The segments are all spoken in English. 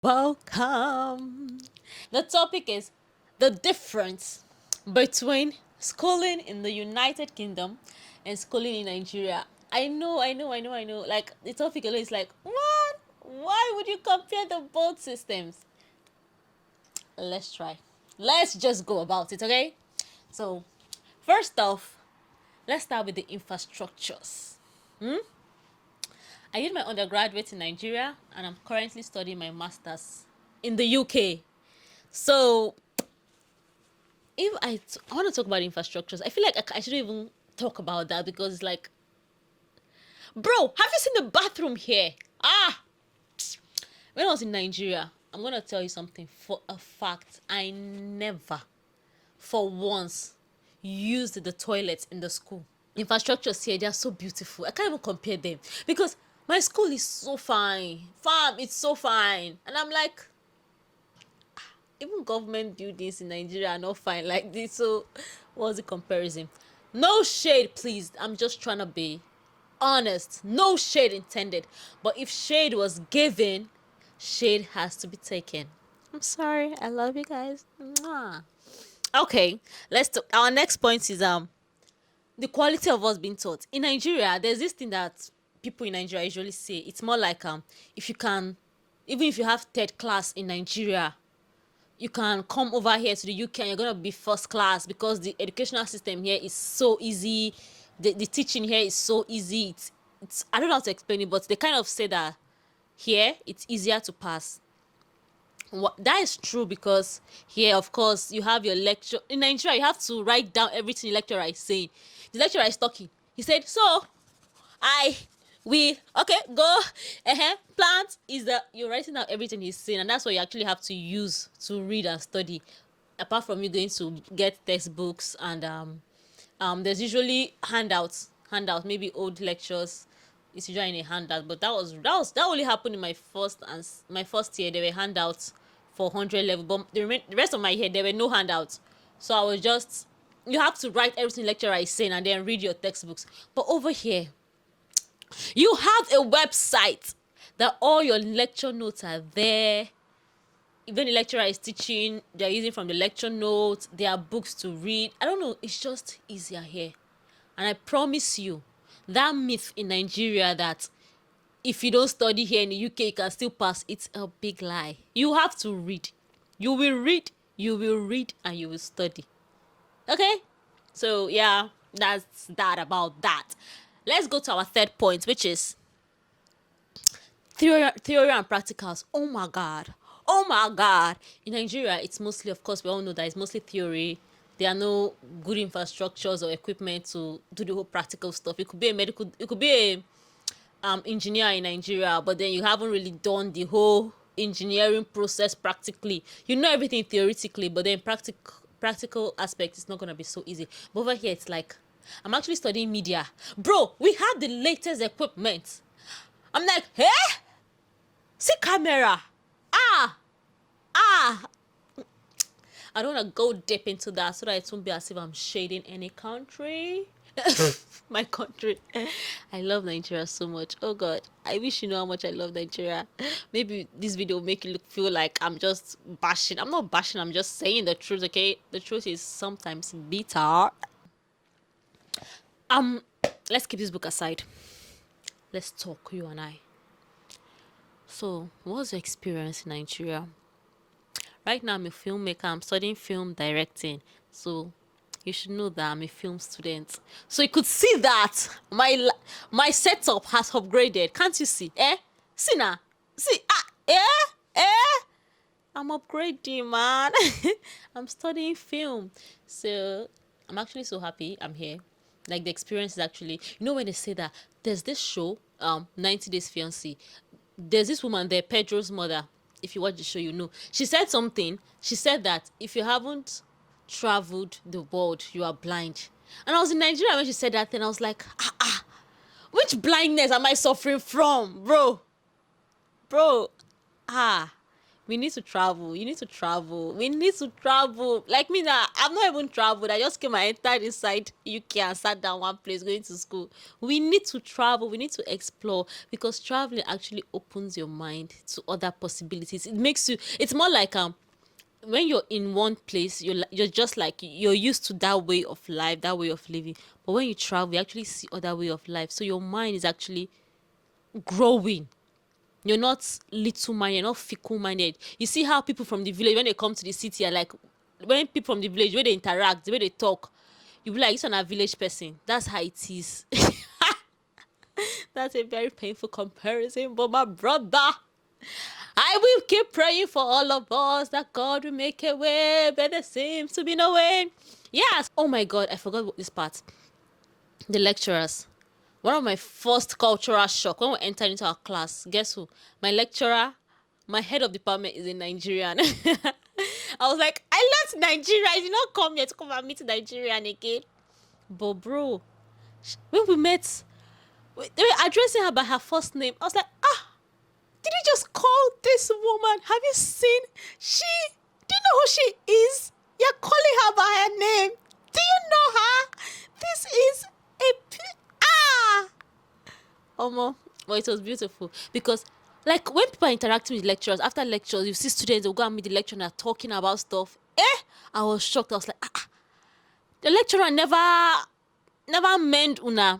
Welcome. The topic is the difference between schooling in the United Kingdom and schooling in Nigeria. I know. Like the topic alone is like, what? Why would you compare the both systems? Let's try. Let's just go about it, okay? So, first off, let's start with the infrastructures. I did my undergraduate in Nigeria and I'm currently studying my master's in the UK. So if I want to talk about infrastructures, I feel like I shouldn't even talk about that because it's like, bro, have you seen the bathroom here? When I was in Nigeria, I'm gonna tell you something for a fact. I never, for once, used the toilets in the school. Infrastructures here, they are so beautiful. I can't even compare them because my school is so fine. Fam, it's so fine. And I'm like, even government buildings in Nigeria are not fine like this. So, what's the comparison? No shade, please. I'm just trying to be honest. No shade intended. But if shade was given, shade has to be taken. I'm sorry. I love you guys. Mwah. Okay, let's talk. Our next point is the quality of what's being taught in Nigeria. There's this thing that people in Nigeria usually say. It's more like if you can, even if you have third class in Nigeria, you can come over here to the UK and you're gonna be first class because the educational system here is so easy. The teaching here is so easy. It's I don't know how to explain it, but they kind of say that here it's easier to pass. That is true because here, of course, you have your lecture. In Nigeria, you have to write down everything the lecturer is saying. The lecturer is talking. He said, "So, I we okay go plant is that you're writing down everything he's saying, and that's what you actually have to use to read and study. Apart from you going to get textbooks and there's usually handouts, maybe old lectures. It's usually in a handout, but that only happened in my first year. There were handouts for 100 level, but the rest of my year there were no handouts. So I was just you have to write everything lecturer is saying and then read your textbooks. But over here, you have a website that all your lecture notes are there. Even the lecturer is teaching, they're using from the lecture notes. There are books to read. I don't know, it's just easier here. And I promise you, that myth in Nigeria that if you don't study here in the UK, you can still pass, it's a big lie. You have to read. You will read, and you will study. Okay? So, yeah, that's that about that. Let's go to our third point, which is theory and practicals. Oh my god. Oh my god. In Nigeria, it's mostly, of course, we all know that it's mostly theory. There are no good infrastructures or equipment to do the whole practical stuff. It could be a medical, it could be a engineer in Nigeria, but then you haven't really done the whole engineering process practically. You know everything theoretically, but then practical aspect is not gonna be so easy. But over here, it's like I'm actually studying media, bro. We have the latest equipment. I'm like, hey, see camera. Ah, ah. I don't want to go deep into that so that it won't be as if I'm shading any country. My country. I love Nigeria so much. Oh God, I wish you know how much I love Nigeria. Maybe this video will make you feel like I'm just bashing. I'm not bashing. I'm just saying the truth. Okay, the truth is sometimes bitter. Um, let's keep this book aside. Let's talk, you and I. So, what's your experience in Nigeria? Right now, I'm a filmmaker. I'm studying film directing. So, you should know that I'm a film student. So you could see that my setup has upgraded. Can't you see? See now. See I'm upgrading, man. I'm studying film. So I'm actually so happy I'm here. Like the experience is actually, you know when they say that there's this show, 90 Days Fiancé. There's this woman there, Pedro's mother. If you watch the show, you know. She said something. She said that if you haven't traveled the world, you are blind. And I was in Nigeria when she said that, and I was like, which blindness am I suffering from, bro? Bro, We need to travel. You need to travel. We need to travel. Like me now, I've not even traveled. I just came and entered inside UK and sat down one place going to school. We need to travel. We need to explore because traveling actually opens your mind to other possibilities. It makes you. It's more like when you're in one place, you're just like you're used to that way of life, that way of living. But when you travel, you actually see other way of life. So your mind is actually growing. You're not little minded, you're not fickle minded. You see how people from the village, when they come to the city, are like, when people from the village, where they interact, the way they talk, you be like, it's on a village person. That's how it is. That's a very painful comparison, but my brother, I will keep praying for all of us that God will make a way, but there seems to be no way. Yes. Oh my God, I forgot this part. The lecturers. One of my first cultural shock when we entered into our class, guess who? My lecturer, my head of department is a Nigerian. I was like, I left Nigeria. I did not come here to come and meet Nigerian again. But bro, when we met, they were addressing her by her first name. I was like, did you just call this woman? Have you seen? Do you know who she is? You're calling her by her name. Do you know her? This is Omo. But it was beautiful because, like, when people are interacting with lecturers, after lectures, you see students, they'll go and meet the lecturer and they're talking about stuff. I was shocked. I was like, the lecturer never meant una.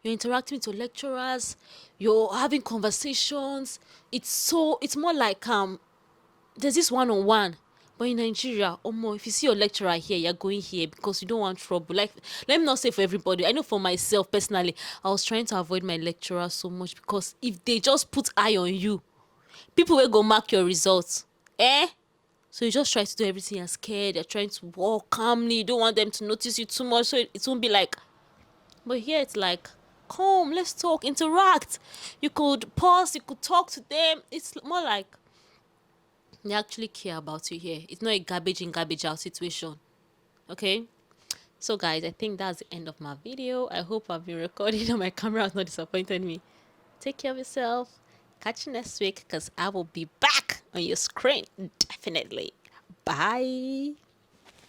You're interacting with your lecturers, you're having conversations. It's more like there's this one-on-one. But in Nigeria, if you see your lecturer here, you're going here because you don't want trouble. Like, let me not say for everybody. I know for myself personally, I was trying to avoid my lecturer so much because if they just put eye on you, people will go mark your results. So you just try to do everything. You're scared. You're trying to walk calmly. You don't want them to notice you too much, so it won't be like. But here it's like, come, let's talk, interact. You could pause. You could talk to them. It's more like they actually care about you here. It's not a garbage in, garbage out situation. Okay? So guys, I think that's the end of my video. I hope I've been recording and my camera has not disappointed me. Take care of yourself. Catch you next week because I will be back on your screen. Definitely. Bye.